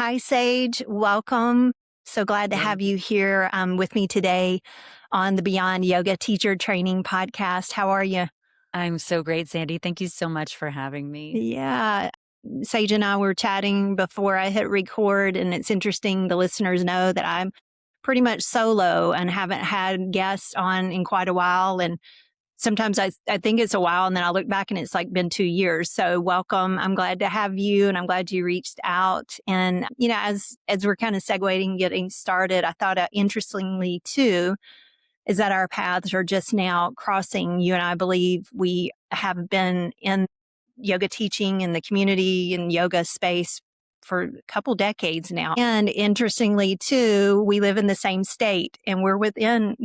Hi, Sage. Welcome. So glad to Yeah. have you here with me today on the Beyond Yoga Teacher Training Podcast. How are you? I'm so great, Sandy. Thank you so much for having me. Yeah. Sage and I were chatting before I hit record, and it's interesting. The listeners know that I'm pretty much solo and haven't had guests on in quite a while. And sometimes I think it's a while, and then I look back and it's like been 2 years. So welcome. I'm glad to have you, and I'm glad you reached out. And, as we're kind of segueing, getting started, I thought interestingly too, is that our paths are just now crossing. You and I believe we have been in yoga teaching in the community and yoga space for a couple decades now. And interestingly, too, we live in the same state and we're within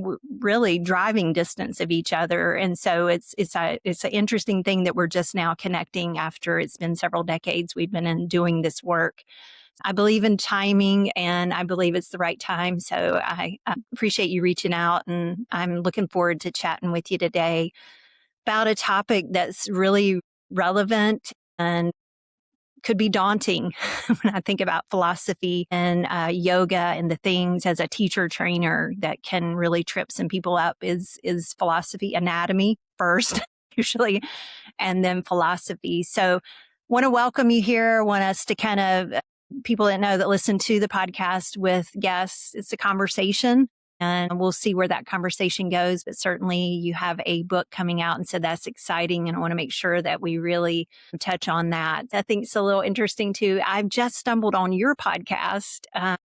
really driving distance of each other. And so it's an interesting thing that we're just now connecting after it's been several decades we've been in doing this work. I believe in timing and I believe it's the right time. So I appreciate you reaching out, and I'm looking forward to chatting with you today about a topic that's really relevant and could be daunting when I think about philosophy and yoga and the things as a teacher trainer that can really trip some people up is philosophy, anatomy first, usually, and then philosophy. So want to welcome you here. Want us to kind of people that know that listen to the podcast with guests. It's a conversation and we'll see where that conversation goes. But certainly you have a book coming out. And so that's exciting. And I want to make sure that we really touch on that. I think it's a little interesting too. I've just stumbled on your podcast. And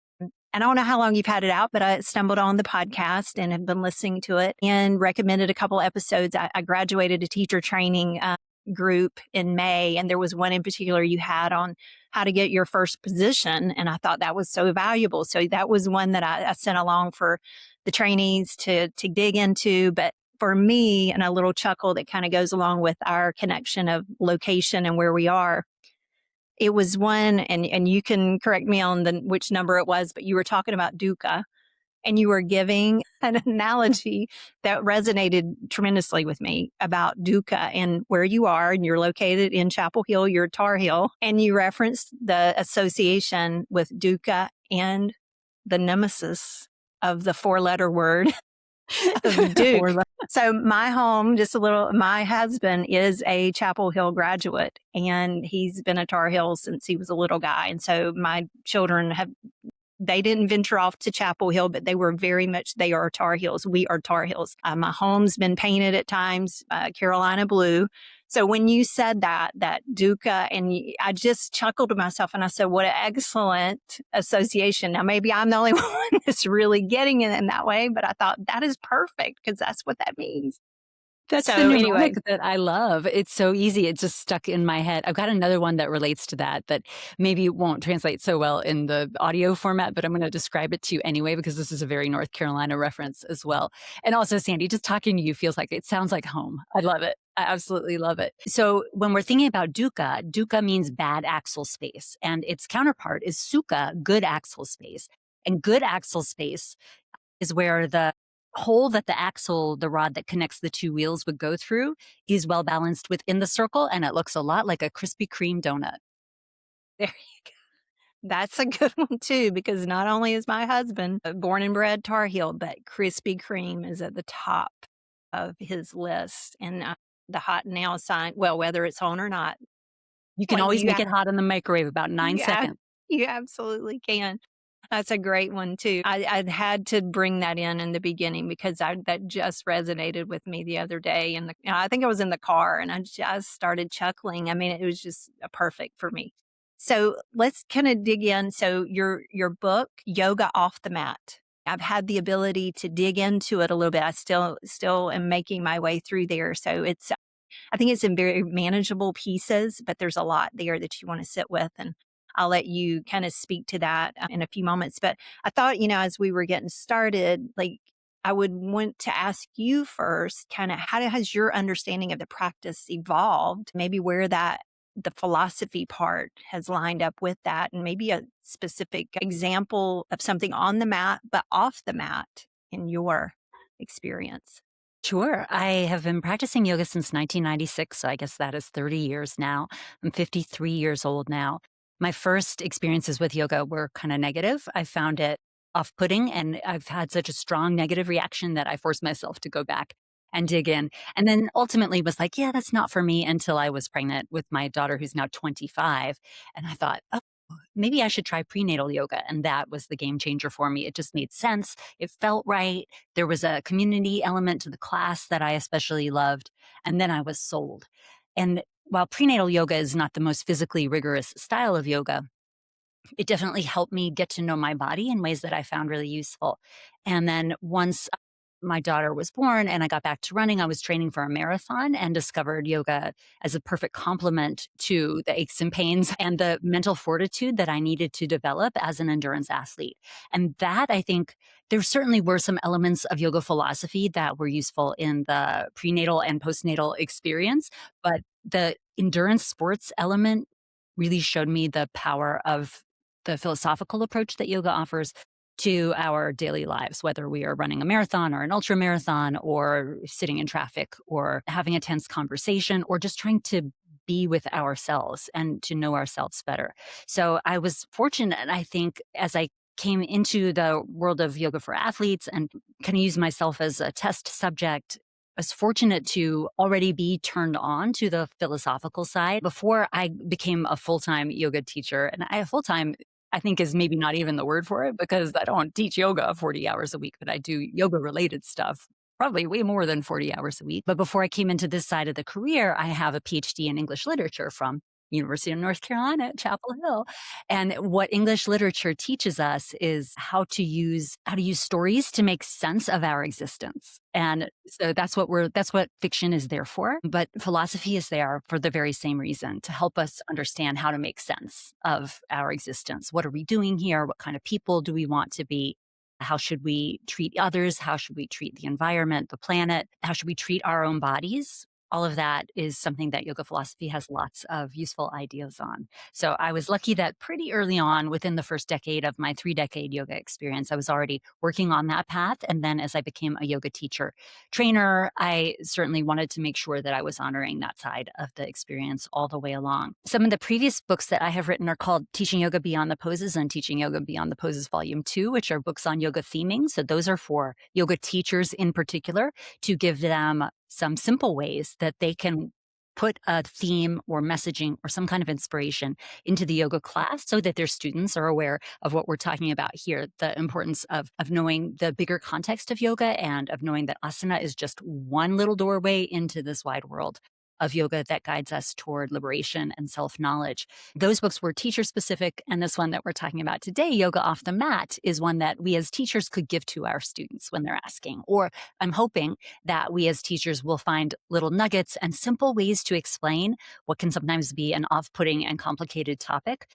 I don't know how long you've had it out, but I stumbled on the podcast and have been listening to it and recommended a couple episodes. I graduated a teacher training group in May, and there was one in particular you had on how to get your first position. And I thought that was so valuable. So that was one that I sent along for the trainees to dig into. But for me, and a little chuckle that kind of goes along with our connection of location and where we are, it was one, and you can correct me on which number it was, but you were talking about dukkha and you were giving an analogy that resonated tremendously with me about dukkha and where you are, and you're located in Chapel Hill, you're Tar Heel, and you referenced the association with dukkha and the nemesis of the 4-letter word of Duke. So my home, my husband is a Chapel Hill graduate, and he's been a Tar Heel since he was a little guy. And so my children they didn't venture off to Chapel Hill, but they are Tar Heels. We are Tar Heels. My home's been painted at times, Carolina blue. So when you said that dukkha, and I just chuckled to myself and I said, what an excellent association. Now, maybe I'm the only one that's really getting it in that way, but I thought that is perfect because that's what that means. That's the So anyway, mnemonic that I love. It's so easy. It just stuck in my head. I've got another one that relates to that maybe won't translate so well in the audio format, but I'm going to describe it to you anyway, because this is a very North Carolina reference as well. And also, Sandy, just talking to you it sounds like home. I love it. I absolutely love it. So when we're thinking about dukkha means bad axle space, and its counterpart is sukha, good axle space. And good axle space is where the hole that the rod that connects the two wheels would go through, is well balanced within the circle, and it looks a lot like a Krispy Kreme donut. there you go. That's a good one too, because not only is my husband born and bred Tar Heel, but Krispy Kreme is at the top of his list. And the hot now sign, well, whether it's on or not, You can always make it it hot in the microwave, about 9 seconds. You absolutely can. That's a great one too. I had to bring that in the beginning because that just resonated with me the other day. And I think I was in the car and I just started chuckling. I mean, it was just perfect for me. So let's kind of dig in. So your book, Yoga Off the Mat. I've had the ability to dig into it a little bit. I still am making my way through there. So I think it's in very manageable pieces, but there's a lot there that you want to sit with. And I'll let you kind of speak to that in a few moments. But I thought, as we were getting started, I would want to ask you first, kind of how has your understanding of the practice evolved? Maybe where the philosophy part has lined up with that, and maybe a specific example of something on the mat, but off the mat in your experience. Sure. I have been practicing yoga since 1996, so I guess that is 30 years now. I'm 53 years old now. My first experiences with yoga were kind of negative. I found it off putting, and I've had such a strong negative reaction that I forced myself to go back and dig in. And then ultimately was like, yeah, that's not for me until I was pregnant with my daughter, who's now 25. And I thought, oh, maybe I should try prenatal yoga. And that was the game changer for me. It just made sense. It felt right. There was a community element to the class that I especially loved. And then I was sold. And while prenatal yoga is not the most physically rigorous style of yoga, it definitely helped me get to know my body in ways that I found really useful. And then once my daughter was born and I got back to running, I was training for a marathon and discovered yoga as a perfect complement to the aches and pains and the mental fortitude that I needed to develop as an endurance athlete. And that, I think, there certainly were some elements of yoga philosophy that were useful in the prenatal and postnatal experience, but the endurance sports element really showed me the power of the philosophical approach that yoga offers to our daily lives, whether we are running a marathon or an ultra marathon or sitting in traffic or having a tense conversation or just trying to be with ourselves and to know ourselves better. So I was fortunate, I think, as I came into the world of yoga for athletes and kind of use myself as a test subject. I was fortunate to already be turned on to the philosophical side before I became a full-time yoga teacher. And I full-time I think is maybe not even the word for it because I don't teach yoga 40 hours a week, but I do yoga related stuff. Probably way more than 40 hours a week. But before I came into this side of the career, I have a PhD in English literature from University of North Carolina at Chapel Hill. And what English literature teaches us is how to use stories to make sense of our existence. And so that's what fiction is there for. But philosophy is there for the very same reason, to help us understand how to make sense of our existence. What are we doing here? What kind of people do we want to be? How should we treat others? How should we treat the environment, the planet? How should we treat our own bodies? All of that is something that yoga philosophy has lots of useful ideas on. So I was lucky that pretty early on, within the first decade of my 3-decade yoga experience, I was already working on that path. And then as I became a yoga teacher trainer, I certainly wanted to make sure that I was honoring that side of the experience all the way along. Some of the previous books that I have written are called Teaching Yoga Beyond the Poses and Teaching Yoga Beyond the Poses Volume 2, which are books on yoga theming. So those are for yoga teachers in particular, to give them some simple ways that they can put a theme or messaging or some kind of inspiration into the yoga class so that their students are aware of what we're talking about here, the importance of knowing the bigger context of yoga and of knowing that asana is just one little doorway into this wide world of yoga that guides us toward liberation and self-knowledge. Those books were teacher specific, and this one that we're talking about today, Yoga Off the Mat, is one that we as teachers could give to our students when they're asking. Or I'm hoping that we as teachers will find little nuggets and simple ways to explain what can sometimes be an off-putting and complicated topic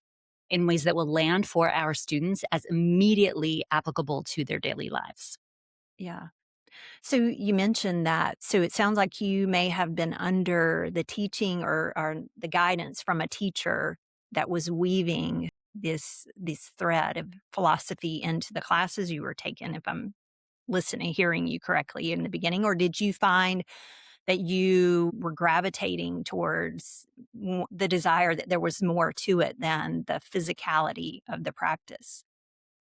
in ways that will land for our students as immediately applicable to their daily lives. Yeah. So you mentioned that. So it sounds like you may have been under the teaching or the guidance from a teacher that was weaving this thread of philosophy into the classes you were taking, if I'm listening, hearing you correctly in the beginning. Or did you find that you were gravitating towards the desire that there was more to it than the physicality of the practice?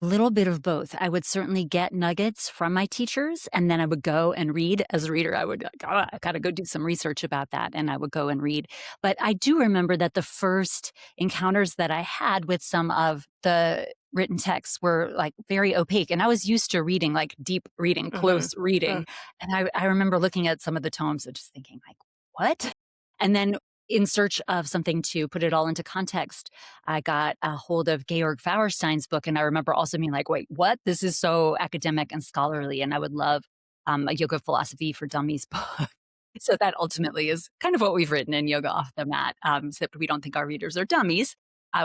Little bit of both. I would certainly get nuggets from my teachers, and then I would go and read. As a reader, I would, like, "Oh, I gotta go do some research about that," and I would go and read. But I do remember that the first encounters that I had with some of the written texts were, like, very opaque, and I was used to reading, like, deep reading, Mhm. close reading, and I remember looking at some of the tomes and just thinking, like, "What?" And then in search of something to put it all into context, I got a hold of Georg Fauerstein's book, and I remember also being like, "Wait, what? This is so academic and scholarly," and I would love a yoga philosophy for dummies book. So that ultimately is kind of what we've written in Yoga Off the Mat, except we don't think our readers are dummies.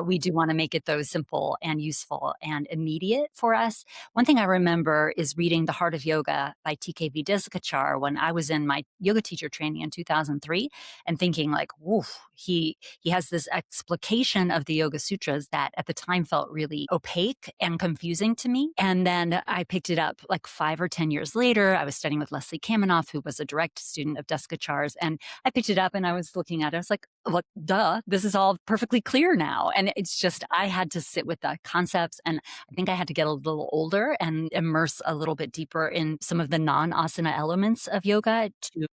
We do want to make it, though, simple and useful and immediate for us. One thing I remember is reading The Heart of Yoga by TKV Desikachar when I was in my yoga teacher training in 2003 and thinking, like, woof, he has this explication of the Yoga Sutras that at the time felt really opaque and confusing to me. And then I picked it up like 5 or 10 years later. I was studying with Leslie Kaminoff, who was a direct student of Desikachar's, and I picked it up and I was looking at it. I was like, "Look, duh, this is all perfectly clear now." And it's just, I had to sit with the concepts, and I think I had to get a little older and immerse a little bit deeper in some of the non-asana elements of yoga to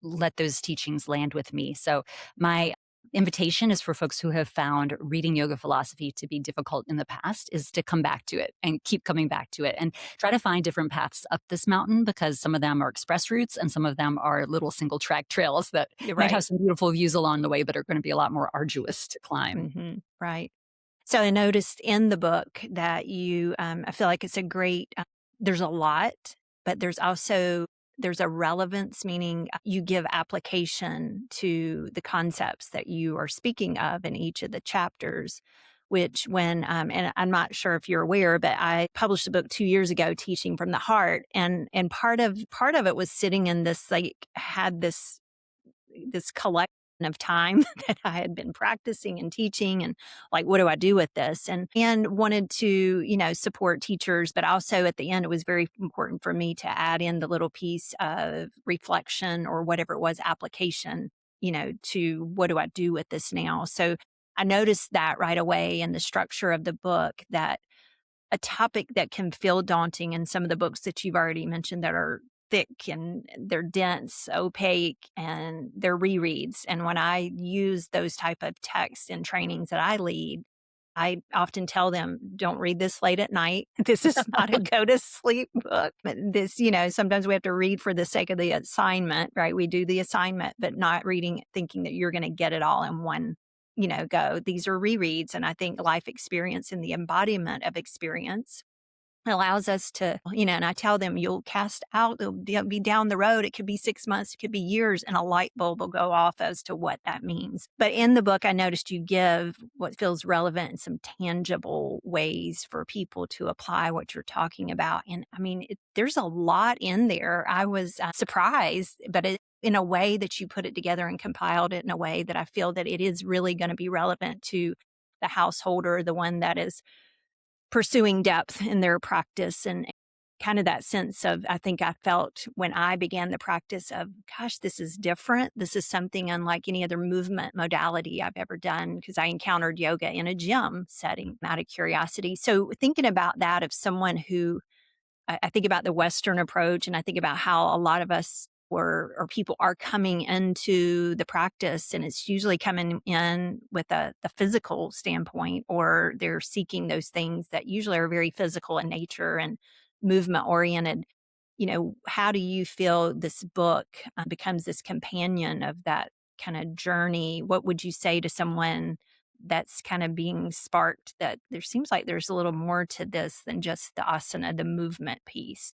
let those teachings land with me. So my invitation is for folks who have found reading yoga philosophy to be difficult in the past is to come back to it and keep coming back to it and try to find different paths up this mountain, because some of them are express routes and some of them are little single track trails that You're might have right. some beautiful views along the way, but are going to be a lot more arduous to climb. Right. So I noticed in the book that I feel like it's a great, there's a lot, but there's a relevance, meaning you give application to the concepts that you are speaking of in each of the chapters, which and I'm not sure if you're aware, but I published a book 2 years ago, Teaching from the Heart. And part of it was sitting in this, like, had this collection of time that I had been practicing and teaching, and like, what do I do with this? And wanted to, support teachers, but also at the end, it was very important for me to add in the little piece of reflection or whatever it was, application, to what do I do with this now? So I noticed that right away in the structure of the book, that a topic that can feel daunting in some of the books that you've already mentioned that are thick and they're dense, opaque, and they're rereads. And when I use those type of texts in trainings that I lead, I often tell them, don't read this late at night. This is not a go to sleep book. But this, sometimes we have to read for the sake of the assignment, right? We do the assignment, but not reading, thinking that you're going to get it all in one, go. These are rereads. And I think life experience and the embodiment of experience allows us to, and I tell them, you'll cast out, it'll be down the road. It could be 6 months, it could be years, and a light bulb will go off as to what that means. But in the book, I noticed you give what feels relevant in some tangible ways for people to apply what you're talking about. And I mean, there's a lot in there. I was surprised, but in a way that you put it together and compiled it in a way that I feel that it is really going to be relevant to the householder, the one that is pursuing depth in their practice, and kind of that sense of, I think I felt when I began the practice of, gosh, this is different. This is something unlike any other movement modality I've ever done, because I encountered yoga in a gym setting out of curiosity. So thinking about that, of someone who, I think about the Western approach, and I think about how a lot of us or people are coming into the practice, and it's usually coming in with the physical standpoint, or they're seeking those things that usually are very physical in nature and movement oriented. How do you feel this book becomes this companion of that kind of journey? What would you say to someone that's kind of being sparked, that there seems like there's a little more to this than just the asana, the movement piece?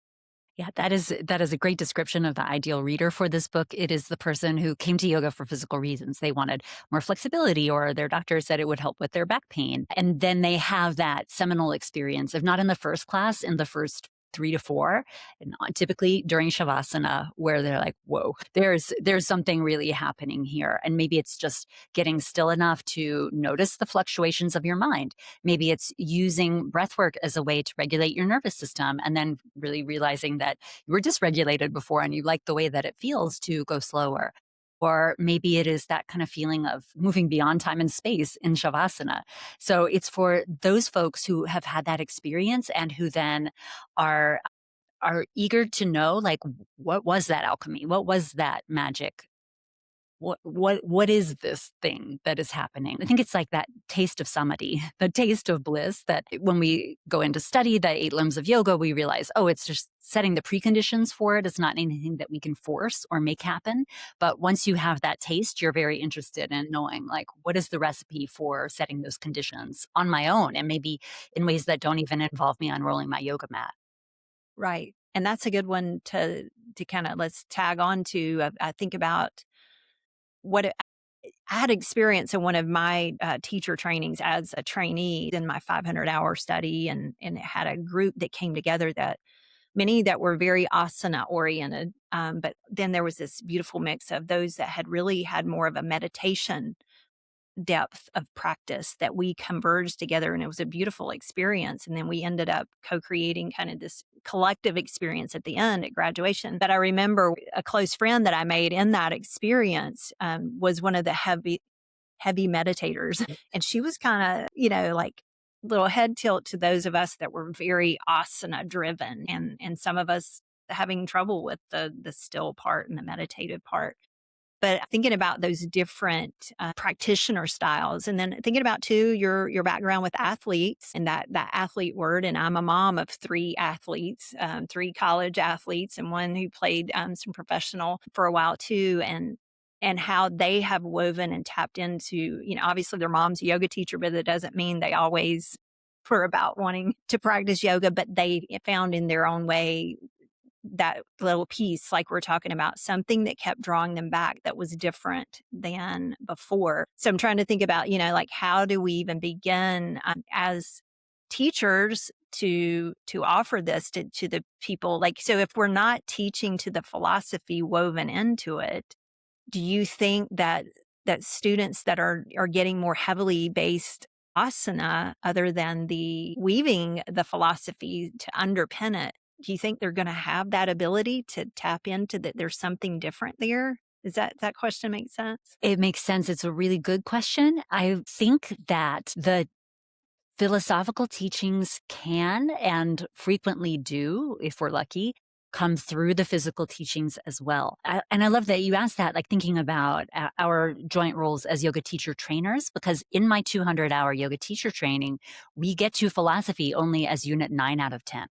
Yeah, that is a great description of the ideal reader for this book. It is the person who came to yoga for physical reasons. They wanted more flexibility, or their doctor said it would help with their back pain. And then they have that seminal experience, if not in the first class, in the first 3 to 4, and typically during Shavasana, where they're like, whoa, there's something really happening here. And maybe it's just getting still enough to notice the fluctuations of your mind. Maybe it's using breath work as a way to regulate your nervous system, and then really realizing that you were dysregulated before and you like the way that it feels to go slower. Or maybe it is that kind of feeling of moving beyond time and space in Shavasana. So it's for those folks who have had that experience and who then are are eager to know, like, what was that alchemy? What was that magic? What is this thing that is happening? I think it's like that taste of samadhi, the taste of bliss, that when we go into study the 8 limbs of yoga, we realize, oh, it's just setting the preconditions for it. It's not anything that we can force or make happen. But once you have that taste, you're very interested in knowing, like, what is the recipe for setting those conditions on my own, and maybe in ways that don't even involve me unrolling my yoga mat. Right. And that's a good one to kind of, let's tag on to. I think about what I had experience in one of my teacher trainings as a trainee in my 500-hour study, and it had a group that came together, that many that were very asana oriented, but then there was this beautiful mix of those that had really had more of a meditation depth of practice, that we converged together, and it was a beautiful experience. And then we ended up co-creating kind of this collective experience at the end at graduation. But I remember a close friend that I made in that experience was one of the heavy meditators. And she was kind of, you know, like little head tilt to those of us that were very asana driven, and some of us having trouble with the still part and the meditative part. But thinking about those different practitioner styles, and then thinking about too your background with athletes and that athlete word. And I'm a mom of three athletes, three college athletes, and one who played some professional for a while too. And how they have woven and tapped into, you know, obviously their mom's a yoga teacher, but it doesn't mean they always were about wanting to practice yoga, but they found in their own way that little piece, like we're talking about, something that kept drawing them back that was different than before. So I'm trying to think about, you know, like how do we even begin as teachers to offer this to the people? Like, so if we're not teaching to the philosophy woven into it, do you think that students that are getting more heavily based asana, other than the weaving the philosophy to underpin it, do you think they're going to have that ability to tap into that there's something different there? Is that question make sense? It makes sense. It's a really good question. I think that the philosophical teachings can and frequently do, if we're lucky, come through the physical teachings as well. And I love that you asked that, like thinking about our joint roles as yoga teacher trainers, because in my 200-hour yoga teacher training, we get to philosophy only as unit 9 out of 10.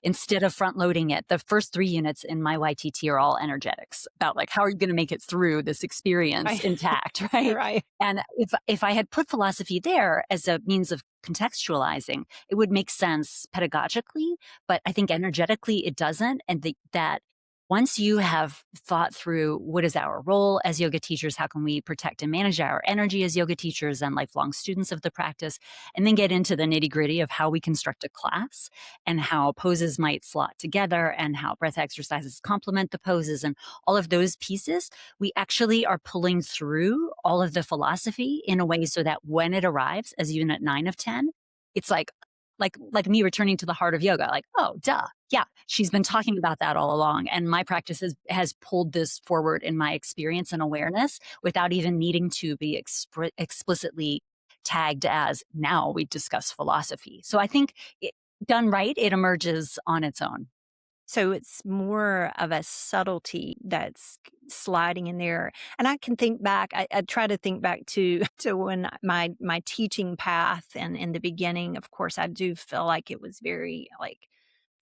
Instead of front loading it, the first 3 units in my YTT are all energetics about like, how are you going to make it through this experience Right. intact, right? Right. And if I had put philosophy there as a means of contextualizing, it would make sense pedagogically, but I think energetically it doesn't. And that once you have thought through what is our role as yoga teachers, how can we protect and manage our energy as yoga teachers and lifelong students of the practice, and then get into the nitty gritty of how we construct a class and how poses might slot together and how breath exercises complement the poses and all of those pieces, we actually are pulling through all of the philosophy in a way so that when it arrives as unit 9 of 10, it's like me returning to the heart of yoga, like, oh, duh. Yeah, she's been talking about that all along. And my practice has pulled this forward in my experience and awareness without even needing to be explicitly tagged as now we discuss philosophy. So I think done right, it emerges on its own. So it's more of a subtlety that's sliding in there. And I can think back, I try to think back to to when my teaching path, and in the beginning, of course, I do feel like it was very like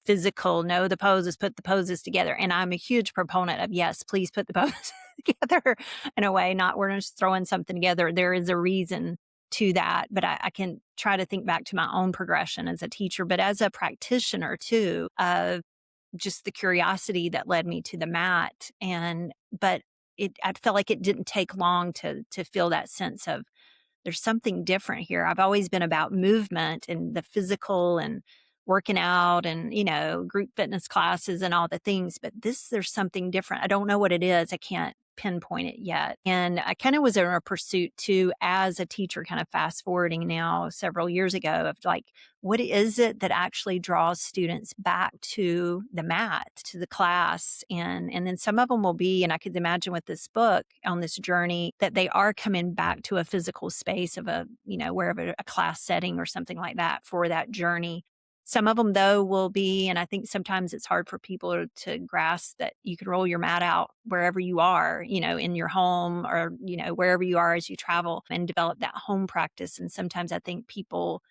physical, know the poses, put the poses together. And I'm a huge proponent of, yes, please put the poses together in a way, not we're just throwing something together. There is a reason to that. But I can try to think back to my own progression as a teacher, but as a practitioner too, of just the curiosity that led me to the mat. But I felt like it didn't take long to feel that sense of there's something different here. I've always been about movement and the physical and working out and, you know, group fitness classes and all the things, but there's something different. I don't know what it is. I can't pinpoint it yet. And I kind of was in a pursuit too, as a teacher, kind of fast forwarding now several years ago, of like, what is it that actually draws students back to the mat, to the class? And then some of them will be, and I could imagine with this book on this journey, that they are coming back to a physical space of a, you know, wherever, a class setting or something like that for that journey. Some of them, though, will be, and I think sometimes it's hard for people to grasp that you can roll your mat out wherever you are, you know, in your home or, you know, wherever you are as you travel, and develop that home practice. And sometimes I think people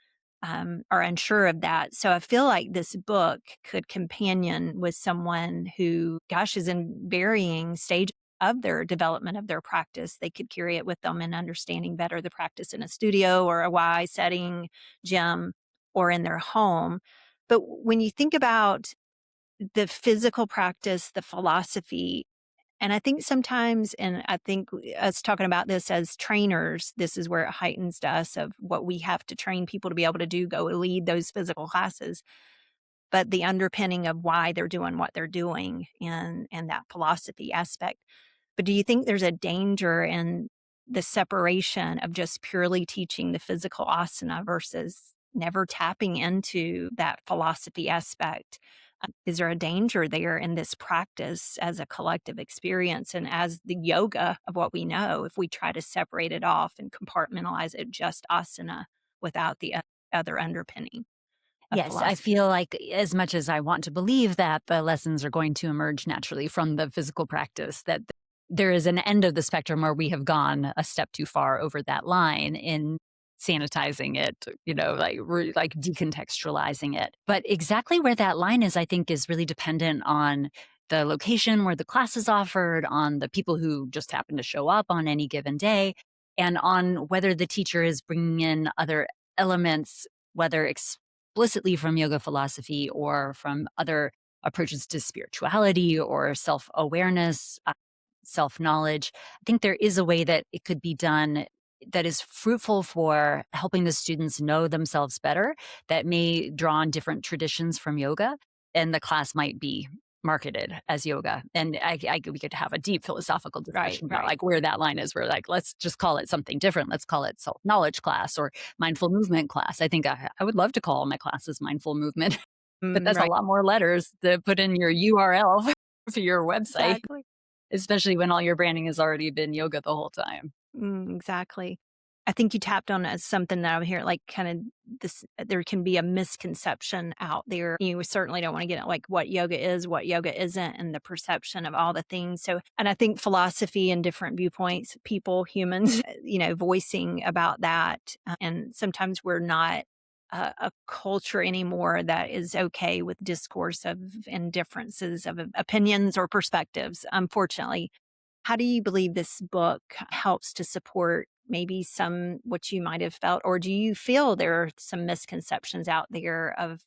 are unsure of that. So I feel like this book could companion with someone who, gosh, is in varying stage of their development of their practice. They could carry it with them in understanding better the practice in a studio or a Y setting, gym, or in their home. But when you think about the physical practice, the philosophy, and I think sometimes, and I think us talking about this as trainers, this is where it heightens to us of what we have to train people to be able to do, go lead those physical classes, but the underpinning of why they're doing what they're doing, and that philosophy aspect. But do you think there's a danger in the separation of just purely teaching the physical asana versus never tapping into that philosophy aspect Is there a danger there in this practice as a collective experience and as the yoga of what we know if we try to separate it off and compartmentalize it just asana without the other underpinning of Yes, I philosophy? feel like as much as I want to believe that the lessons are going to emerge naturally from the physical practice, that there is an end of the spectrum where we have gone a step too far over that line in sanitizing it, like decontextualizing it. But exactly where that line is, I think, is really dependent on the location where the class is offered, on the people who just happen to show up on any given day, and on whether the teacher is bringing in other elements, whether explicitly from yoga philosophy or from other approaches to spirituality or self awareness, self knowledge. I think there is a way that it could be done that is fruitful for helping the students know themselves better, that may draw on different traditions from yoga. And the class might be marketed as yoga. And we could have a deep philosophical Right, discussion about right. like where that line is. Where like, let's just call it something different. Let's call it self knowledge class or mindful movement class. I think I would love to call my classes mindful movement, but that's a Right. lot more letters to put in your URL for your website, Exactly. especially when all your branding has already been yoga the whole time. Exactly. I think you tapped on as something that I'm hearing, like kind of this, there can be a misconception out there. You certainly don't want to get at like what yoga is, what yoga isn't, and the perception of all the things. So, and I think philosophy and different viewpoints, people, humans, voicing about that. And sometimes we're not a culture anymore that is okay with discourse of and differences of opinions or perspectives, unfortunately. How do you believe this book helps to support maybe some what you might have felt, or do you feel there are some misconceptions out there of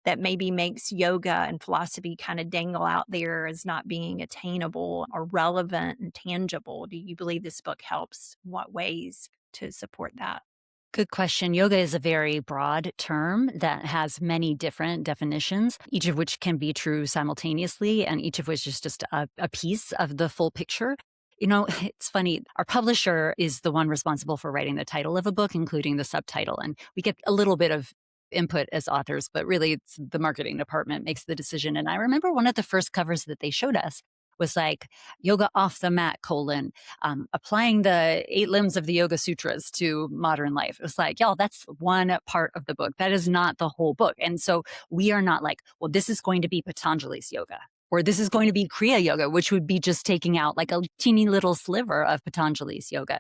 that maybe makes yoga and philosophy kind of dangle out there as not being attainable or relevant and tangible? Do you believe this book helps? What ways to support that? Good question. Yoga is a very broad term that has many different definitions, each of which can be true simultaneously, and each of which is just a piece of the full picture. It's funny. Our publisher is the one responsible for writing the title of a book, including the subtitle. And we get a little bit of input as authors, but really it's the marketing department makes the decision. And I remember one of the first covers that they showed us was like yoga off the mat, applying the 8 limbs of the Yoga Sutras to modern life. It was like, y'all, that's one part of the book. That is not the whole book. And so we are not like, well, this is going to be Patanjali's yoga, or this is going to be Kriya yoga, which would be just taking out like a teeny little sliver of Patanjali's yoga.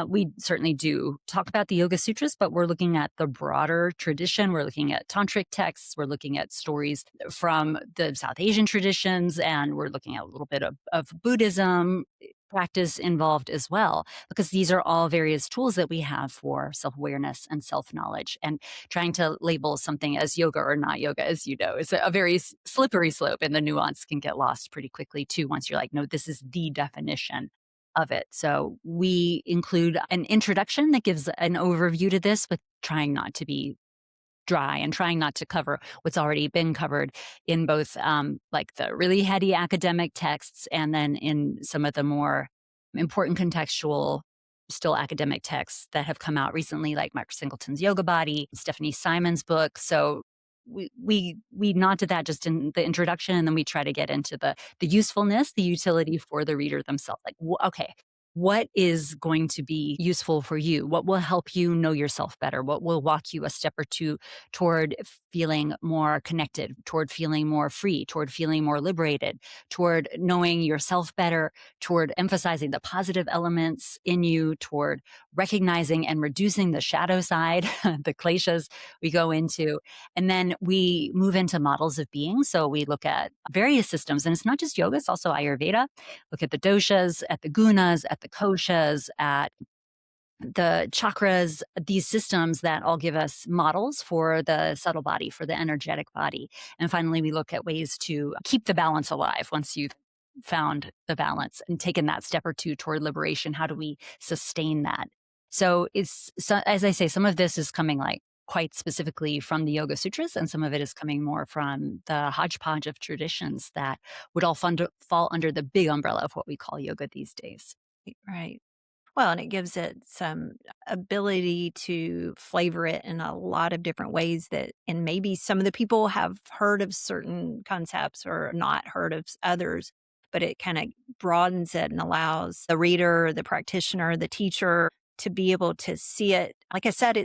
We certainly do talk about the Yoga Sutras, but we're looking at the broader tradition. We're looking at tantric texts. We're looking at stories from the South Asian traditions, and we're looking at a little bit of Buddhism practice involved as well, because these are all various tools that we have for self awareness and self knowledge. And trying to label something as yoga or not yoga, as you know, is a very slippery slope, and the nuance can get lost pretty quickly too once you're like, no, this is the definition of it. So we include an introduction that gives an overview to this, but trying not to be dry and trying not to cover what's already been covered in both like the really heady academic texts and then in some of the more important contextual still academic texts that have come out recently, like Mark Singleton's Yoga Body, Stephanie Simon's book. So we nod to that just in the introduction, and then we try to get into the usefulness, the utility for the reader themselves. Like, okay, what is going to be useful for you? What will help you know yourself better? What will walk you a step or two toward feeling more connected, toward feeling more free, toward feeling more liberated, toward knowing yourself better, toward emphasizing the positive elements in you, toward recognizing and reducing the shadow side, the kleshas we go into. And then we move into models of being. So we look at various systems, and it's not just yoga, it's also Ayurveda. Look at the doshas, at the gunas, at the koshas, at the chakras, these systems that all give us models for the subtle body, for the energetic body. And finally, we look at ways to keep the balance alive once you've found the balance and taken that step or two toward liberation. How do we sustain that? As I say, some of this is coming like quite specifically from the Yoga Sutras, and some of it is coming more from the hodgepodge of traditions that would all fall under the big umbrella of what we call yoga these days. Right. Well, and it gives it some ability to flavor it in a lot of different ways that, and maybe some of the people have heard of certain concepts or not heard of others, but it kind of broadens it and allows the reader, the practitioner, the teacher to be able to see it. Like I said,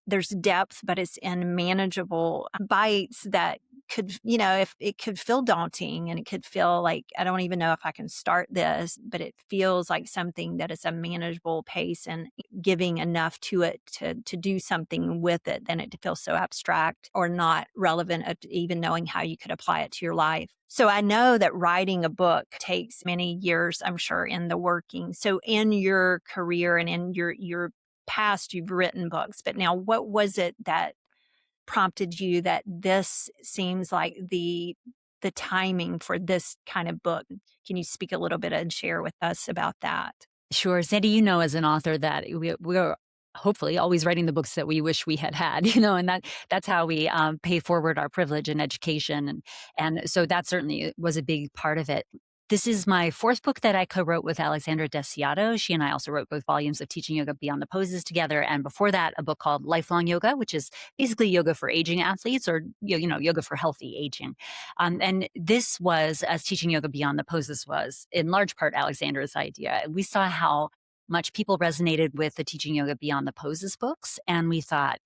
there's depth, but it's in manageable bites that could, if it could feel daunting and it could feel like, I don't even know if I can start this, but it feels like something that is a manageable pace and giving enough to it to do something with it, then it feels so abstract or not relevant of even knowing how you could apply it to your life. So I know that writing a book takes many years, I'm sure, in the working. So in your career and in your past, you've written books, but now what was it that prompted you that this seems like the timing for this kind of book? Can you speak a little bit and share with us about that? Sure. Sandy, you know, as an author that we're hopefully always writing the books that we wish we had had, and that's how we pay forward our privilege and education. And so that certainly was a big part of it. This is my fourth book that I co-wrote with Alexandra Desiato. She and I also wrote both volumes of Teaching Yoga Beyond the Poses together. And before that, a book called Lifelong Yoga, which is basically yoga for aging athletes or, yoga for healthy aging. And this was, as Teaching Yoga Beyond the Poses was, in large part Alexandra's idea. We saw how much people resonated with the Teaching Yoga Beyond the Poses books. And we thought,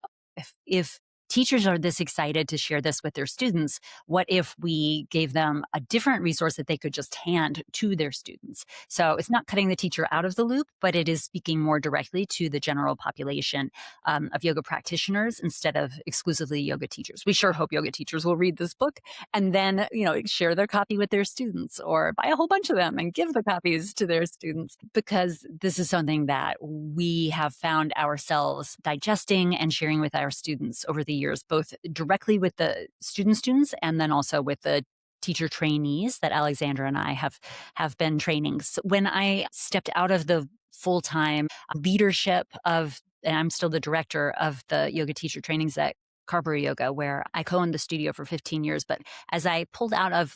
if teachers are this excited to share this with their students, what if we gave them a different resource that they could just hand to their students? So it's not cutting the teacher out of the loop, but it is speaking more directly to the general population of yoga practitioners instead of exclusively yoga teachers. We sure hope yoga teachers will read this book and then, share their copy with their students or buy a whole bunch of them and give the copies to their students, because this is something that we have found ourselves digesting and sharing with our students over the years, both directly with the students and then also with the teacher trainees that Alexandra and I have been training. So when I stepped out of the full-time leadership of, and I'm still the director of the yoga teacher trainings at Carberry Yoga, where I co-owned the studio for 15 years. But as I pulled out of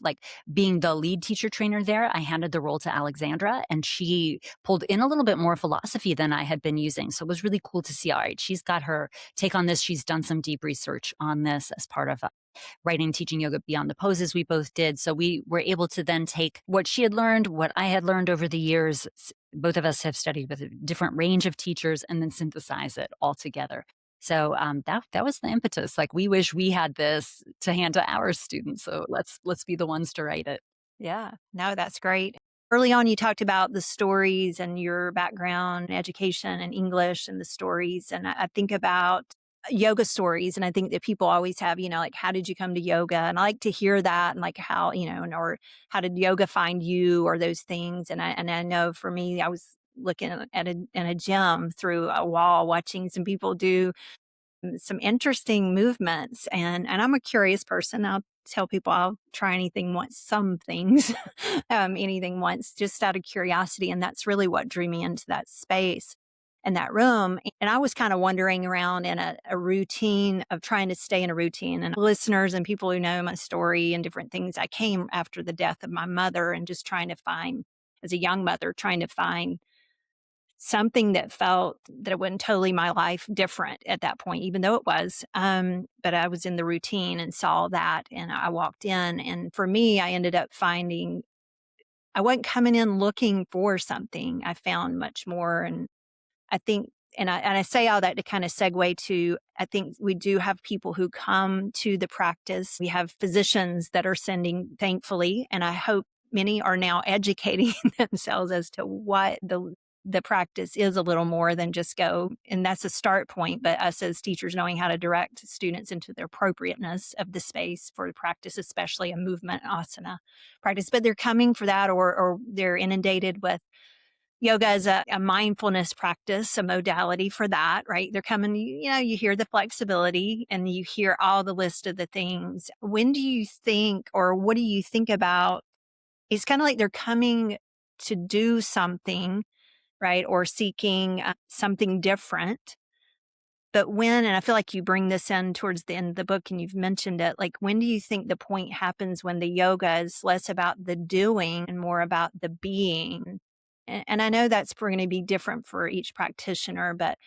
being the lead teacher trainer there, I handed the role to Alexandra, and she pulled in a little bit more philosophy than I had been using. So it was really cool to see, all right, she's got her take on this. She's done some deep research on this as part of writing Teaching Yoga Beyond the Poses we both did. So we were able to then take what she had learned, what I had learned over the years. Both of us have studied with a different range of teachers and then synthesize it all together. So that was the impetus. We wish we had this to hand to our students. So let's be the ones to write it. Yeah, no, that's great. Early on, you talked about the stories and your background, education and English and the stories. And I think about yoga stories. And I think that people always have, how did you come to yoga? And I like to hear that and how, or how did yoga find you or those things. And I know for me, I was looking at in a gym through a wall, watching some people do some interesting movements. And I'm a curious person. I'll tell people I'll try anything once, some things, anything once, just out of curiosity. And that's really what drew me into that space and that room. And I was kind of wandering around in a routine of trying to stay in a routine. And listeners and people who know my story and different things, I came after the death of my mother and just trying to find, as a young mother, trying to find something that felt that it wasn't totally my life different at that point, even though it was. But I was in the routine and saw that, and I walked in. And for me, I ended up finding I wasn't coming in looking for something. I found much more. And I think, and I say all that to kind of segue to, I think we do have people who come to the practice. We have physicians that are sending, thankfully, and I hope many are now educating themselves as to what the practice is a little more than just go. And that's a start point. But us as teachers knowing how to direct students into the appropriateness of the space for the practice, especially a movement asana practice. But they're coming for that, or they're inundated with yoga as a mindfulness practice, a modality for that, right? They're coming, you hear the flexibility and you hear all the list of the things. When do you think, or what do you think about? It's kind of like they're coming to do something, right? Or seeking something different. But when, and I feel like you bring this in towards the end of the book and you've mentioned it, when do you think the point happens when the yoga is less about the doing and more about the being? And I know that's going to be different for each practitioner, but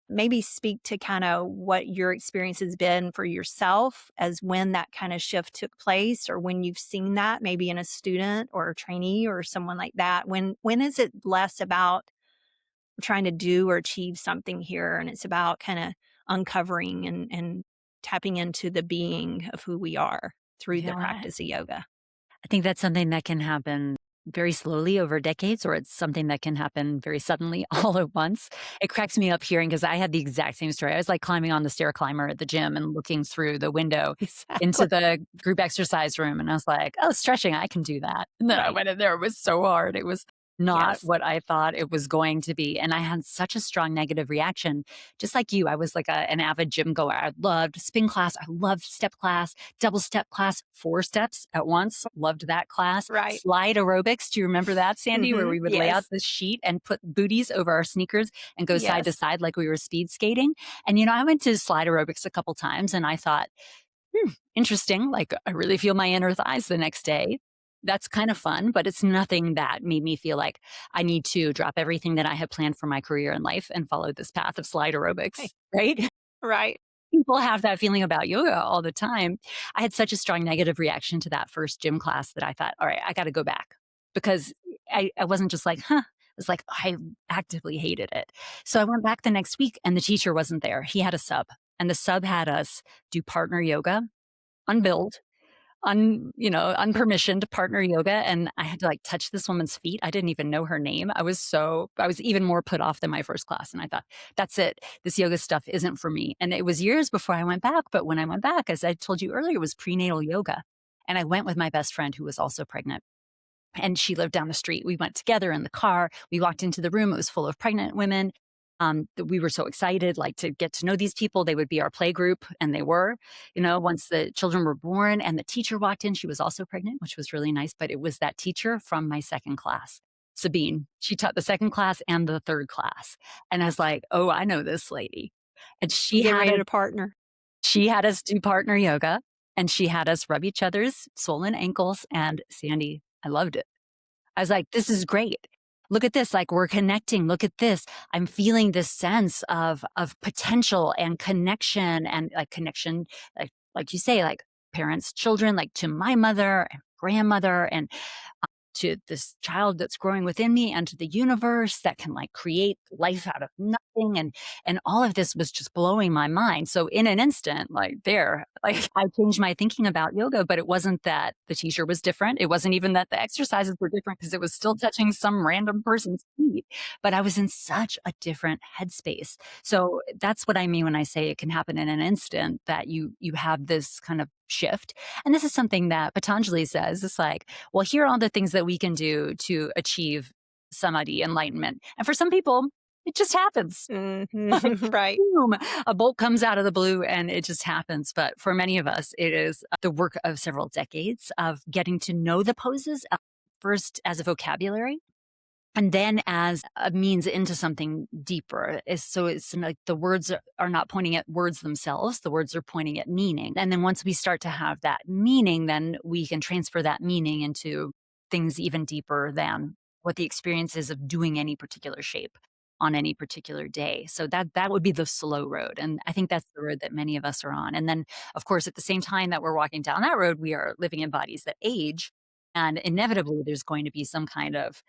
maybe speak to kind of what your experience has been for yourself as when that kind of shift took place, or when you've seen that maybe in a student or a trainee or someone like that. When is it less about trying to do or achieve something here, and it's about kind of uncovering and tapping into the being of who we are through the Yeah. practice of yoga? I think that's something that can happen very slowly over decades, or it's something that can happen very suddenly all at once. It cracks me up hearing because I had the exact same story. I was like climbing on the stair climber at the gym and looking through the window into Exactly. the group exercise room. And I was like, oh, stretching, I can do that. And then I Right. went in there. It was so hard. It was not Yes. what I thought it was going to be. And I had such a strong negative reaction. Just like you, I was like an avid gym goer. I loved spin class. I loved step class, double step class, 4 steps at once. Loved that class. Right. Slide aerobics. Do you remember that, Sandy, where we would lay out Yes. the sheet and put booties over our sneakers and go side to Yes. side like we were speed skating? And, I went to slide aerobics a couple times and I thought, interesting. Like, I really feel my inner thighs the next day. That's kind of fun, but it's nothing that made me feel like I need to drop everything that I had planned for my career in life and follow this path of slide Right. aerobics, right? Right. People have that feeling about yoga all the time. I had such a strong negative reaction to that first gym class that I thought, all right, I got to go back because I wasn't just like, huh. It was like, I actively hated it. So I went back the next week and the teacher wasn't there. He had a sub, and the sub had us do partner yoga, unbilled, unpermissioned partner yoga. And I had to like touch this woman's feet. I didn't even know her name. I was even more put off than my first class. And I thought, that's it. This yoga stuff isn't for me. And it was years before I went back. But when I went back, as I told you earlier, it was prenatal yoga. And I went with my best friend who was also pregnant. And she lived down the street. We went together in the car. We walked into the room. It was full of pregnant women. We were so excited, like to get to know these people. They would be our play group, and they were. Once the children were born, and the teacher walked in. She was also pregnant, which was really nice. But it was that teacher from my second class, Sabine. She taught the second class and the third class, and I was like, "Oh, I know this lady." And Get ready to partner. she had us do partner yoga, and she had us rub each other's swollen ankles. And Sandy, I loved it. I was like, this is great. Look at this. Like, we're connecting. Look at this. I'm feeling this sense of potential and connection, and like connection, like you say, like parents, children, like to my mother and grandmother, and to this child that's growing within me, and to the universe that can like create life out of nothing. And all of this was just blowing my mind. So in an instant, like I changed my thinking about yoga. But it wasn't that the teacher was different. It wasn't even that the exercises were different, because it was still touching some random person's feet. But I was in such a different headspace. So that's what I mean when I say it can happen in an instant, that you have this kind of shift. And this is something that Patanjali says. It's like, well, here are all the things that we can do to achieve samadhi, enlightenment. And for some people, it just happens. Right. Boom, a bolt comes out of the blue and it just happens. But for many of us, it is the work of several decades of getting to know the poses, first as a vocabulary, and then as a means into something deeper. So it's like the words are not pointing at words themselves, the words are pointing at meaning. And then once we start to have that meaning, then we can transfer that meaning into things even deeper than what the experience is of doing any particular shape on any particular day. So that would be the slow road. And I think that's the road that many of us are on. And then, of course, at the same time that we're walking down that road, we are living in bodies that age. And inevitably, there's going to be some kind of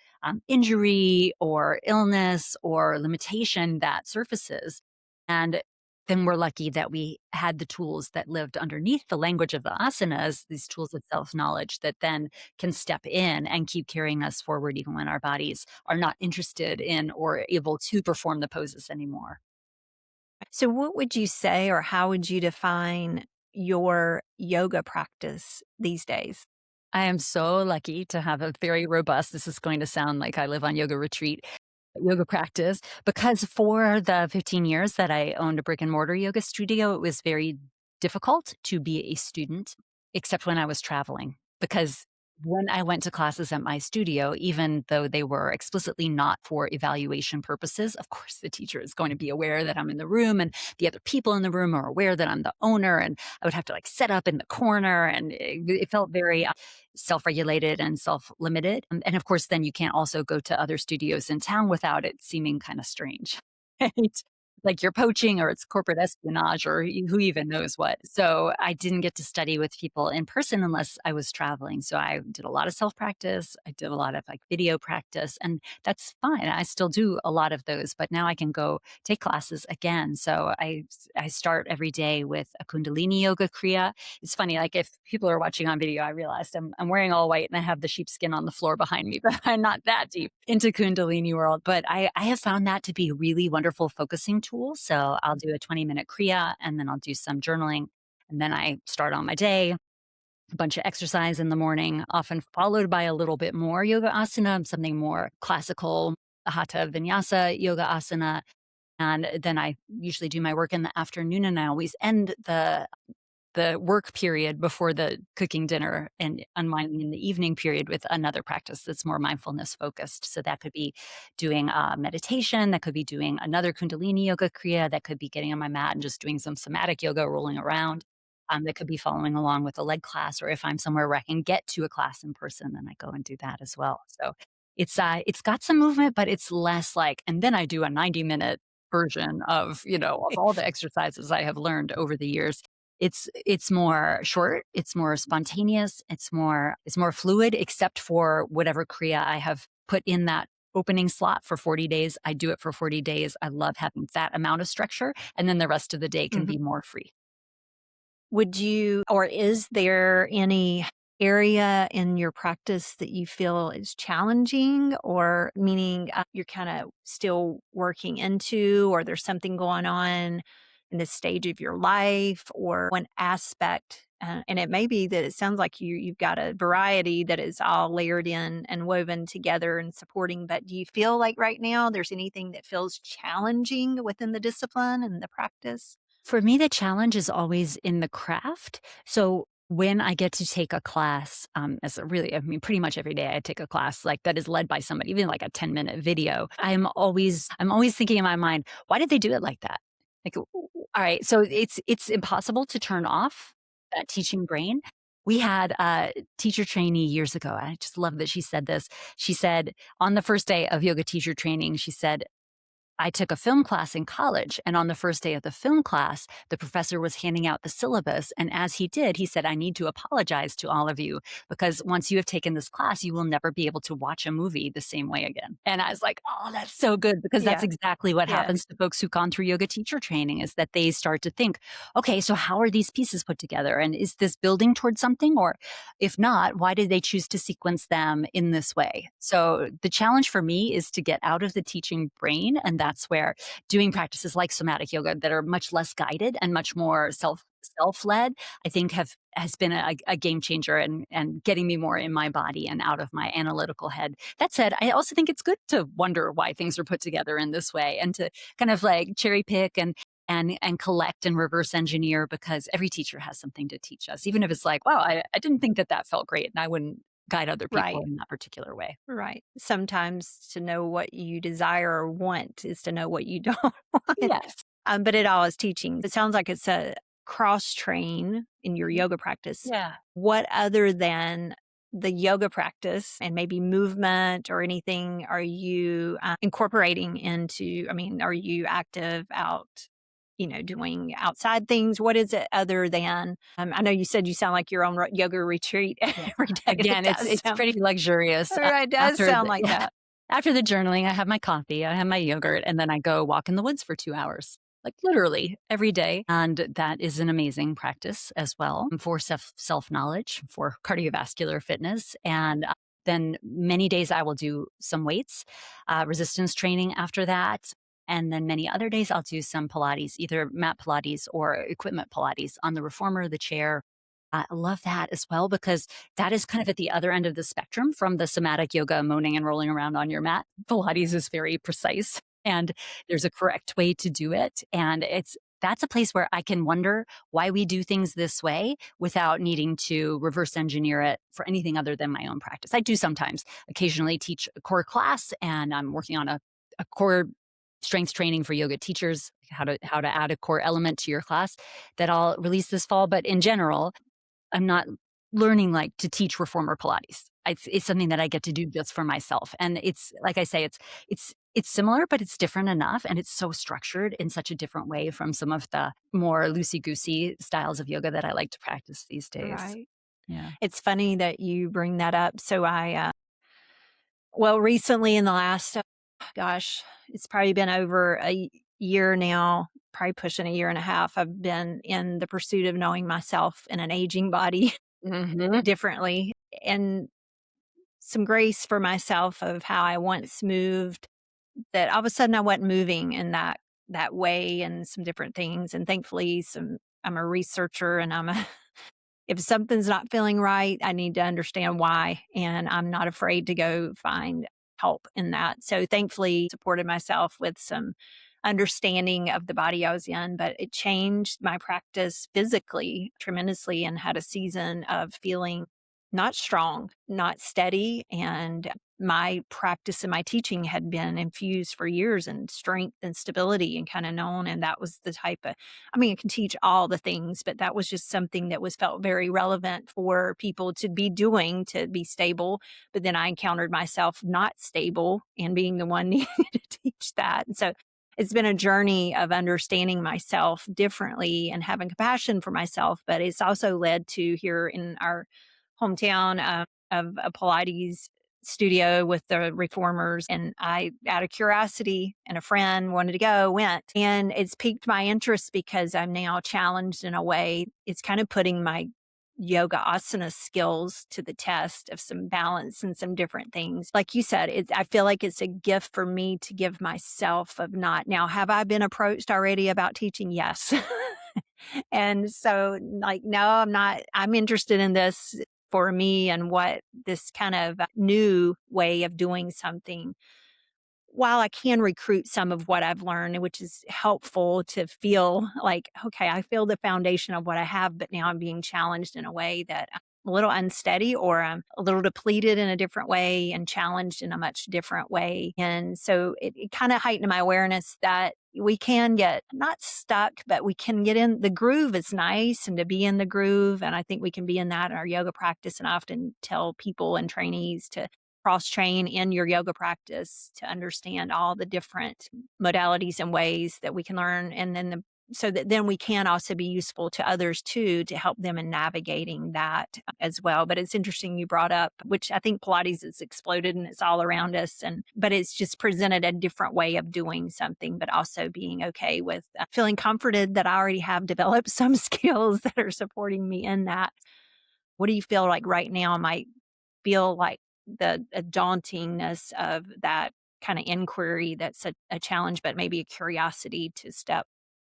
injury or illness or limitation that surfaces. And then we're lucky that we had the tools that lived underneath the language of the asanas, these tools of self knowledge that then can step in and keep carrying us forward, even when our bodies are not interested in or able to perform the poses anymore. So, what would you say, or how would you define your yoga practice these days? I am so lucky to have a very robust, this is going to sound like I live on yoga retreat, yoga practice, because for the 15 years that I owned a brick and mortar yoga studio, it was very difficult to be a student, except when I was traveling, because when I went to classes at my studio, even though they were explicitly not for evaluation purposes, of course, the teacher is going to be aware that I'm in the room and the other people in the room are aware that I'm the owner. And I would have to like set up in the corner and it felt very self regulated and self limited. And of course, then you can't also go to other studios in town without it seeming kind of strange. Right? Like you're poaching or it's corporate espionage or who even knows what. So I didn't get to study with people in person unless I was traveling. So I did a lot of self practice. I did a lot of like video practice, and that's fine. I still do a lot of those, but now I can go take classes again. So I start every day with a Kundalini yoga kriya. It's funny, like if people are watching on video, I realized I'm wearing all white and I have the sheepskin on the floor behind me, but I'm not that deep into Kundalini world. But I have found that to be a really wonderful focusing tool. So I'll do a 20-minute kriya and then I'll do some journaling. And then I start on my day, a bunch of exercise in the morning, often followed by a little bit more yoga asana, something more classical, hatha vinyasa yoga asana. And then I usually do my work in the afternoon and I always end the work period before the cooking dinner and unwinding in the evening period with another practice that's more mindfulness focused. So that could be doing meditation, that could be doing another Kundalini yoga kriya, that could be getting on my mat and just doing some somatic yoga, rolling around. That could be following along with a leg class, or if I'm somewhere where I can get to a class in person, then I go and do that as well. So it's got some movement, but it's less like, and then I do a 90-minute version of, of all the exercises I have learned over the years. It's more short, it's more spontaneous, it's more fluid, except for whatever kriya I have put in that opening slot for 40 days. I do it for 40 days. I love having that amount of structure, and then the rest of the day can Mhm. be more free. Would you, or is there any area in your practice that you feel is challenging, or meaning you're kind of still working into, or there's something going on in this stage of your life, or one aspect? And it may be that it sounds like you've got a variety that is all layered in and woven together and supporting. But do you feel like right now there's anything that feels challenging within the discipline and the practice? For me, the challenge is always in the craft. So when I get to take a class, as a really, I mean, pretty much every day I take a class like that is led by somebody, even like a 10-minute video. I'm always thinking in my mind, why did they do it like that? Like, all right, so it's impossible to turn off that teaching brain. We had a teacher trainee years ago. I just love that she said this. She said on the first day of yoga teacher training, she said, I took a film class in college, and on the first day of the film class, the professor was handing out the syllabus. And as he did, he said, I need to apologize to all of you because once you have taken this class, you will never be able to watch a movie the same way again. And I was like, oh, that's so good because that's Yeah. exactly what Yeah. happens to folks who've gone through yoga teacher training is that they start to think, okay, so how are these pieces put together? And is this building towards something? Or if not, why did they choose to sequence them in this way? So the challenge for me is to get out of the teaching brain. And that's where doing practices like somatic yoga that are much less guided and much more self-led, I think has been a game changer and getting me more in my body and out of my analytical head. That said, I also think it's good to wonder why things are put together in this way and to kind of like cherry pick and collect and reverse engineer because every teacher has something to teach us. Even if it's like, wow, I didn't think that felt great and I wouldn't guide other people Right. in that particular way. Right. Sometimes to know what you desire or want is to know what you don't want. Yes. But it all is teaching. It sounds like it's a cross train in your yoga practice. Yeah. What other than the yoga practice and maybe movement or anything are you incorporating into? I mean, are you active out, doing outside things? What is it other than? I know you said you sound like you're on yoga retreat Yeah. every day. It Again, it's does it's sound, pretty luxurious. right, it does After sound the like yeah, that. after the journaling, I have my coffee, I have my yogurt, and then I go walk in the woods for 2 hours, like, literally every day, and that is an amazing practice as well for self-knowledge, for cardiovascular fitness, and, then many days I will do some weights, resistance training after that, and then many other days I'll do some Pilates, either mat Pilates or equipment Pilates on the reformer, the chair. I love that as well because that is kind of at the other end of the spectrum from the somatic yoga, moaning and rolling around on your mat. Pilates is very precise and there's a correct way to do it. And that's a place where I can wonder why we do things this way without needing to reverse engineer it for anything other than my own practice. I do sometimes occasionally teach a core class, and I'm working on a core strength training for yoga teachers, how to add a core element to your class that I'll release this fall. But in general, I'm not learning like to teach reformer Pilates. It's something that I get to do just for myself. And it's like I say, it's similar, but it's different enough. And it's so structured in such a different way from some of the more loosey-goosey styles of yoga that I like to practice these days. Right. Yeah. It's funny that you bring that up. So well, recently in the last, gosh, it's probably been over a year now, probably pushing a year and a half. I've been in the pursuit of knowing myself in an aging body Mm-hmm. differently, and some grace for myself of how I once moved, that all of a sudden I wasn't moving in that way, and some different things. And thankfully I'm a researcher, and if something's not feeling right, I need to understand why, and I'm not afraid to go find help in that. So thankfully, supported myself with some understanding of the body I was in, but it changed my practice physically tremendously, and had a season of feeling not strong, not steady, and my practice and my teaching had been infused for years in strength and stability, and kind of known. And that was the type of, I mean, I can teach all the things, but that was just something that was felt very relevant for people to be doing to be stable. But then I encountered myself not stable and being the one needing to teach that. And so it's been a journey of understanding myself differently and having compassion for myself. But it's also led to, here in our hometown, of a Pilates studio with the reformers. And I, out of curiosity and a friend wanted to go, went. And it's piqued my interest because I'm now challenged in a way. It's kind of putting my yoga asana skills to the test of some balance and some different things. Like you said, I feel like it's a gift for me to give myself of not. Now, have I been approached already about teaching? Yes. And so, like, no, I'm not. I'm interested in this for me, and what this kind of new way of doing something, while I can recruit some of what I've learned, which is helpful to feel like, okay, I feel the foundation of what I have, but now I'm being challenged in a way that I'm a little unsteady, or I'm a little depleted in a different way, and challenged in a much different way. And so it kind of heightened my awareness that we can get not stuck, but we can get in the groove. Is nice, and to be in the groove. And I think we can be in that in our yoga practice. And I often tell people and trainees to cross train in your yoga practice to understand all the different modalities and ways that we can learn. And then so that then we can also be useful to others too, to help them in navigating that as well. But it's interesting you brought up, which I think Pilates has exploded and it's all around us, but it's just presented a different way of doing something, but also being okay with feeling comforted that I already have developed some skills that are supporting me in that. What do you feel like right now might feel like the a dauntingness of that kind of inquiry, that's a challenge, but maybe a curiosity to step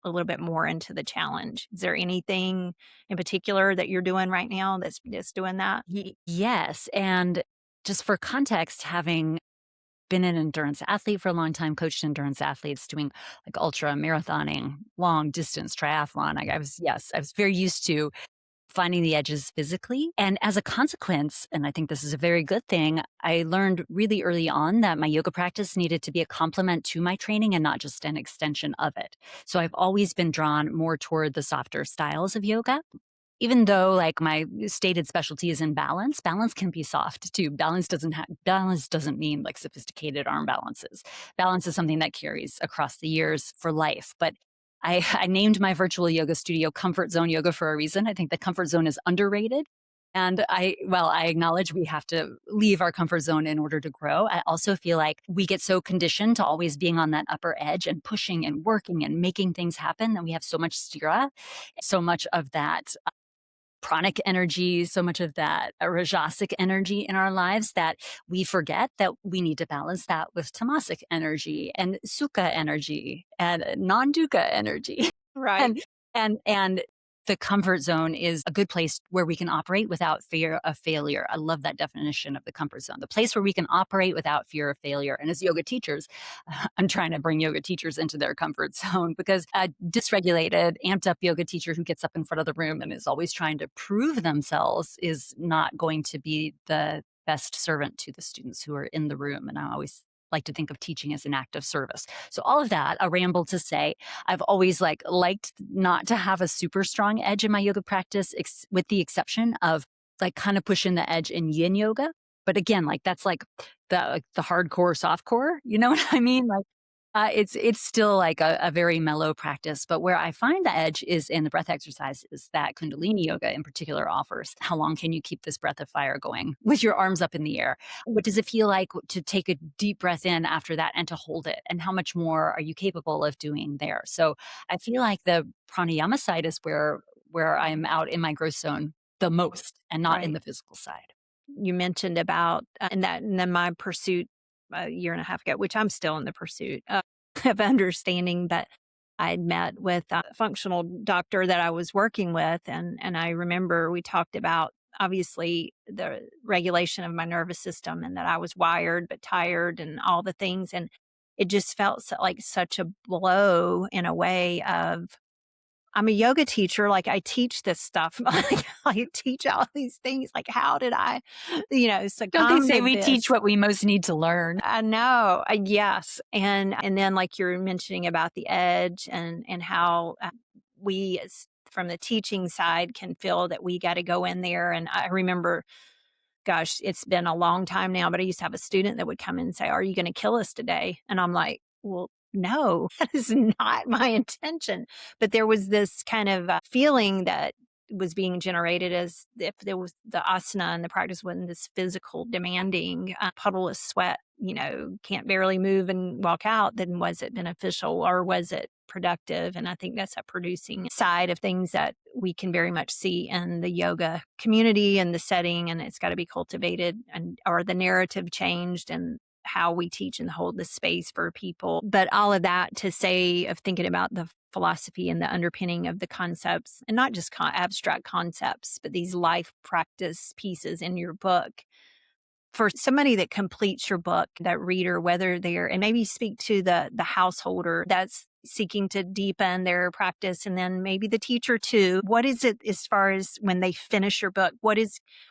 a little bit more into the challenge? Is there anything in particular that you're doing right now that's doing that? Yes. And just for context, having been an endurance athlete for a long time, coached endurance athletes doing like ultra marathoning, long distance triathlon. I was very used to finding the edges physically. And as a consequence, and I think this is a very good thing, I learned really early on that my yoga practice needed to be a complement to my training and not just an extension of it. So I've always been drawn more toward the softer styles of yoga. Even though like my stated specialty is in balance, balance can be soft too. Balance doesn't mean like sophisticated arm balances. Balance is something that carries across the years for life. But I named my virtual yoga studio Comfort Zone Yoga for a reason. I think the comfort zone is underrated. And I acknowledge we have to leave our comfort zone in order to grow. I also feel like we get so conditioned to always being on that upper edge and pushing and working and making things happen. And we have so much stira, so much of that pranic energy, so much of that rajasic energy in our lives that we forget that we need to balance that with tamasic energy and sukha energy and non-dukkha energy. Right. And the comfort zone is a good place where we can operate without fear of failure. I love that definition of the comfort zone, the place where we can operate without fear of failure. And as yoga teachers, I'm trying to bring yoga teachers into their comfort zone because a dysregulated, amped up yoga teacher who gets up in front of the room and is always trying to prove themselves is not going to be the best servant to the students who are in the room. And I always like to think of teaching as an act of service. So all of that, a ramble to say, I've always liked not to have a super strong edge in my yoga practice, with the exception of like kind of pushing the edge in yin yoga. But again, like that's like the hardcore, soft core. You know what I mean? Like it's still like a very mellow practice, but where I find the edge is in the breath exercises that Kundalini yoga in particular offers. How long can you keep this breath of fire going with your arms up in the air? What does it feel like to take a deep breath in after that and to hold it? And how much more are you capable of doing there? So I feel like the pranayama side is where I'm out in my growth zone the most and not in Right. the physical side. You mentioned about and then my pursuit a year and a half ago, which I'm still in the pursuit of understanding, but I'd met with a functional doctor that I was working with, and I remember we talked about obviously the regulation of my nervous system and that I was wired but tired and all the things, and it just felt like such a blow in a way of I'm a yoga teacher, like, I teach this stuff, like, I teach all these things, like, how did I, Don't they succumb say to we teach this? what we most need to learn? I know, yes, and then, like, you're mentioning about the edge and how, we as from the teaching side can feel that we gotta go in there, and I remember gosh, it's been a long time now, but I used to have a student that would come in and say, "Are you gonna kill us today?" And I'm like, "Well, no, that is not my intention." But there was this kind of feeling that was being generated as if there was the asana and the practice wasn't this physical, demanding puddle of sweat, can't barely move and walk out, then was it beneficial or was it productive? And I think that's a producing side of things that we can very much see in the yoga community and the setting, and it's got to be cultivated and or the narrative changed and how we teach and hold the space for people. But all of that to say of thinking about the philosophy and the underpinning of the concepts and not just abstract concepts, but these life practice pieces in your book for somebody that completes your book, that reader, whether they're and maybe speak to the householder that's seeking to deepen their practice and then maybe the teacher too. What is it as far as when they finish your book? What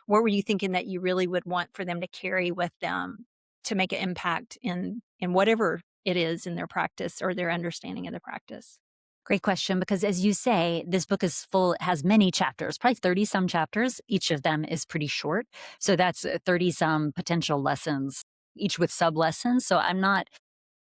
were you thinking that you really would want for them to carry with them to make an impact in whatever it is in their practice or their understanding of the practice? Great question, because as you say, this book is full, it has many chapters, probably 30 some chapters. Each of them is pretty short. So that's 30 some potential lessons, each with sub lessons. So I'm not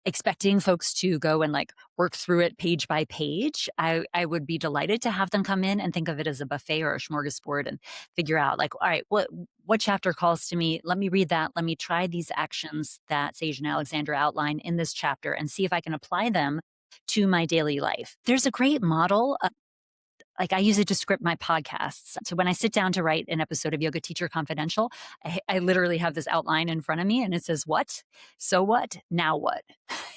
expecting folks to go and like work through it page by page. I would be delighted to have them come in and think of it as a buffet or a smorgasbord and figure out like, all right, what chapter calls to me? Let me read that. Let me try these actions that Sage and Alexandra outline in this chapter and see if I can apply them to my daily life. There's a great model. Like I use it to script my podcasts. So when I sit down to write an episode of Yoga Teacher Confidential, I literally have this outline in front of me and it says, what? So what? Now what?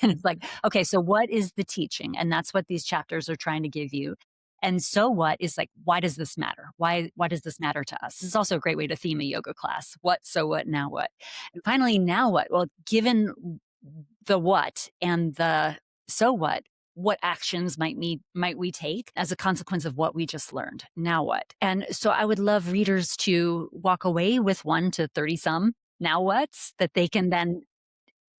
And it's like, okay, so what is the teaching? And that's what these chapters are trying to give you. And so what is like, why does this matter? Why does this matter to us? This is also a great way to theme a yoga class. What, so what, now what? And finally, now what? Well, given the what and the so what actions might we take as a consequence of what we just learned? Now what? And so I would love readers to walk away with 1 to 30 some now what's that they can then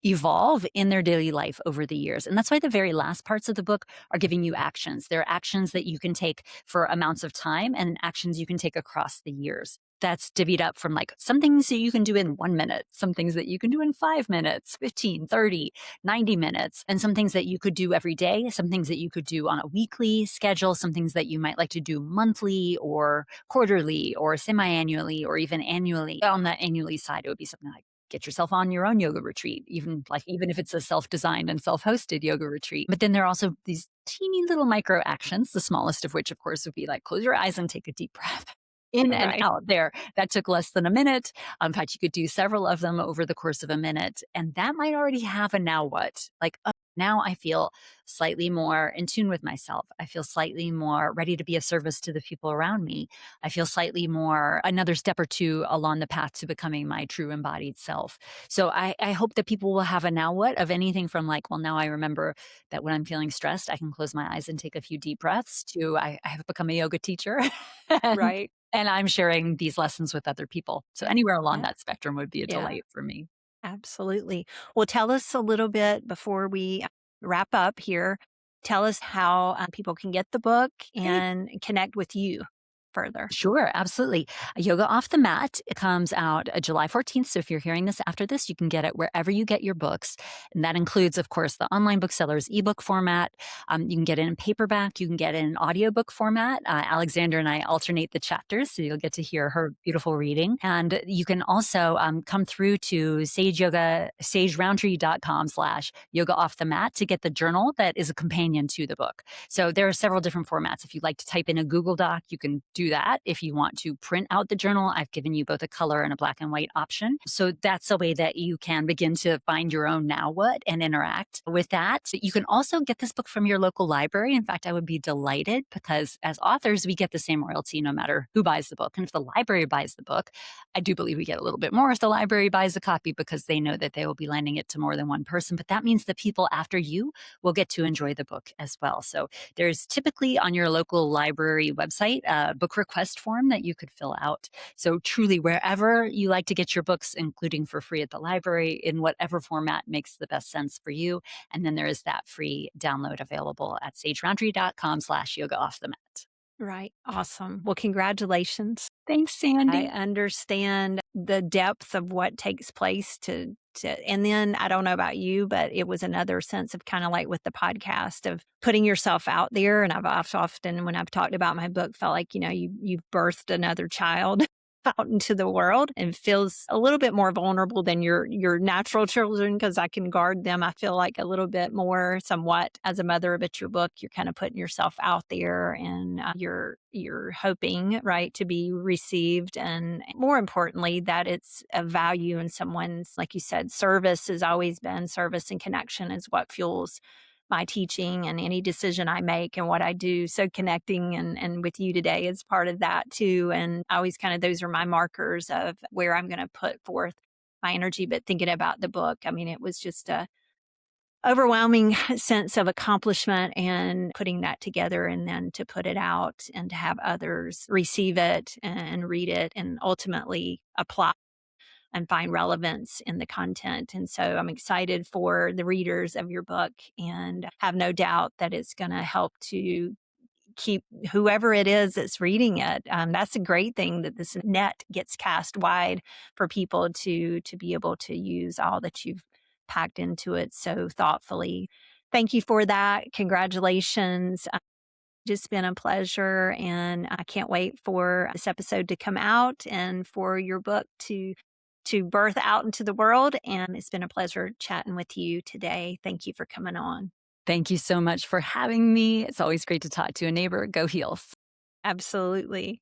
evolve in their daily life over the years. And that's why the very last parts of the book are giving you actions. There are actions that you can take for amounts of time and actions you can take across the years. That's divvied up from like some things that you can do in 1 minute, some things that you can do in 5 minutes, 15, 30, 90 minutes, and some things that you could do every day, some things that you could do on a weekly schedule, some things that you might like to do monthly or quarterly or semi-annually or even annually. On the annually side, it would be something like get yourself on your own yoga retreat, even if it's a self-designed and self-hosted yoga retreat. But then there are also these teeny little micro actions, the smallest of which, of course, would be like close your eyes and take a deep breath in and Right. out there. That took less than a minute. In fact, you could do several of them over the course of a minute. And that might already have a now what? Like, Now I feel slightly more in tune with myself. I feel slightly more ready to be of service to the people around me. I feel slightly more another step or two along the path to becoming my true embodied self. So I hope that people will have a now what of anything from like, well, now I remember that when I'm feeling stressed, I can close my eyes and take a few deep breaths to I have become a yoga teacher and Right. and I'm sharing these lessons with other people. So anywhere along Yeah. that spectrum would be a Yeah. delight for me. Absolutely. Well, tell us a little bit before we wrap up here. Tell us how people can get the book Great. and connect with you further. Sure, absolutely. Yoga Off the Mat, it comes out July 14th. So if you're hearing this after this, you can get it wherever you get your books. And that includes, of course, the online booksellers ebook format. You can get it in paperback. You can get it in audiobook format. Alexander and I alternate the chapters, so you'll get to hear her beautiful reading. And you can also come through to sagerountree.com/yoga off the mat to get the journal that is a companion to the book. So there are several different formats. If you'd like to type in a Google Doc, you can do that. If you want to print out the journal, I've given you both a color and a black and white option. So that's a way that you can begin to find your own now what and interact with that. You can also get this book from your local library. In fact, I would be delighted because as authors, we get the same royalty no matter who buys the book. And if the library buys the book, I do believe we get a little bit more if the library buys a copy because they know that they will be lending it to more than one person. But that means the people after you will get to enjoy the book as well. So there's typically on your local library website a book request form that you could fill out. So truly, wherever you like to get your books, including for free at the library, in whatever format makes the best sense for you. And then there is that free download available at sagerountree.com/yoga off the mat. Right. Awesome. Well, congratulations. Thanks, I Sandy. understand the depth of what takes place and then I don't know about you, but it was another sense of kind of like with the podcast of putting yourself out there. And I've often, when I've talked about my book, felt like, you've birthed another child out into the world and feels a little bit more vulnerable than your natural children because I can guard them. I feel like a little bit more somewhat as a mother, but your book, you're kind of putting yourself out there and you're hoping, right, to be received. And more importantly, that it's a value in someone's, like you said, service has always been service and connection is what fuels my teaching and any decision I make and what I do. So connecting and with you today is part of that too. And always kind of those are my markers of where I'm going to put forth my energy. But thinking about the book, I mean, it was just a overwhelming sense of accomplishment and putting that together and then to put it out and to have others receive it and read it and ultimately apply and find relevance in the content. And so I'm excited for the readers of your book and have no doubt that it's going to help to keep whoever it is that's reading it. That's a great thing that this net gets cast wide for people to be able to use all that you've packed into it so thoughtfully. Thank you for that. Congratulations. Just been a pleasure, and I can't wait for this episode to come out and for your book to birth out into the world. And it's been a pleasure chatting with you today. Thank you for coming on. Thank you so much for having me. It's always great to talk to a neighbor. Go Heels. Absolutely.